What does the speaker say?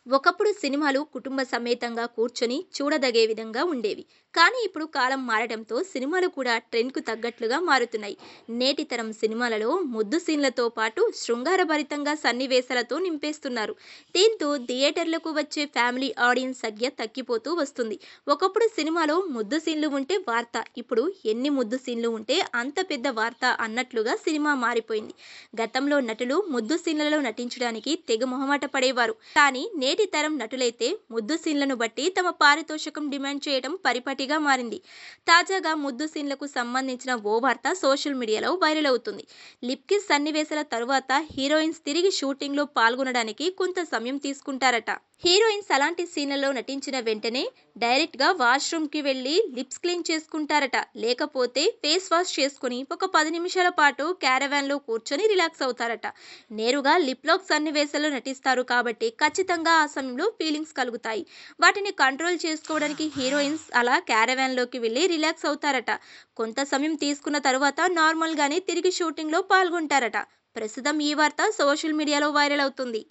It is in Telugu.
ఒకప్పుడు సినిమాలు కుటుంబ సమేతంగా కూర్చొని చూడదగే విధంగా ఉండేవి. కానీ ఇప్పుడు కాలం మారడంతో సినిమాలు కూడా ట్రెండ్‌కు తగ్గట్లుగా మారుతున్నాయి. నేటి తరం సినిమాలలో ముద్దు సీన్లతో పాటు శృంగారభరితంగా సన్నివేశాలతో నింపేస్తున్నారు. దీంతో థియేటర్లకు వచ్చే ఫ్యామిలీ ఆడియన్స్ సంఖ్య తగ్గిపోతూ వస్తుంది. ఒకప్పుడు సినిమాలో ముద్దు సీన్లు ఉంటే వార్త, ఇప్పుడు ఎన్ని ముద్దు సీన్లు ఉంటే అంత పెద్ద వార్త అన్నట్లుగా సినిమా మారిపోయింది. గతంలో నటులు ముద్దు సీన్లలో నటించడానికి తెగ మొహమాట పడేవారు. కానీ నేటి తరం నటులైతే ముద్దు సీన్లను బట్టి తమ పారితోషికం డిమాండ్ చేయడం పరిపాటిగా మారింది. తాజాగా ముద్దు సీన్లకు సంబంధించిన ఓ వార్త సోషల్ మీడియాలో వైరల్ అవుతుంది. లిప్ కిస్ సన్నివేశాల తరువాత హీరోయిన్స్ తిరిగి షూటింగ్ లో పాల్గొనడానికి కొంత సమయం తీసుకుంటారట. హీరోయిన్స్ అలాంటి సీన్లలో నటించిన వెంటనే డైరెక్ట్ గా వాష్రూమ్ కి వెళ్లి లిప్స్ క్లీన్ చేసుకుంటారట. లేకపోతే ఫేస్ వాష్ చేసుకుని ఒక 10 నిమిషాల పాటు క్యారవాన్ లో కూర్చొని రిలాక్స్ అవుతారట. నేరుగా లిప్ లాక్ సన్నివేశాల్లో నటిస్తారు కాబట్టి ఖచ్చితంగా ఆ సమయంలో ఫీలింగ్స్ కలుగుతాయి. వాటిని కంట్రోల్ చేసుకోవడానికి హీరోయిన్స్ అలా క్యారవాన్ లోకి వెళ్లి రిలాక్స్ అవుతారట. కొంత సమయం తీసుకున్న తరువాత నార్మల్ గానే తిరిగి షూటింగ్ లో పాల్గొంటారట. ప్రస్తుతం ఈ వార్త సోషల్ మీడియాలో వైరల్ అవుతుంది.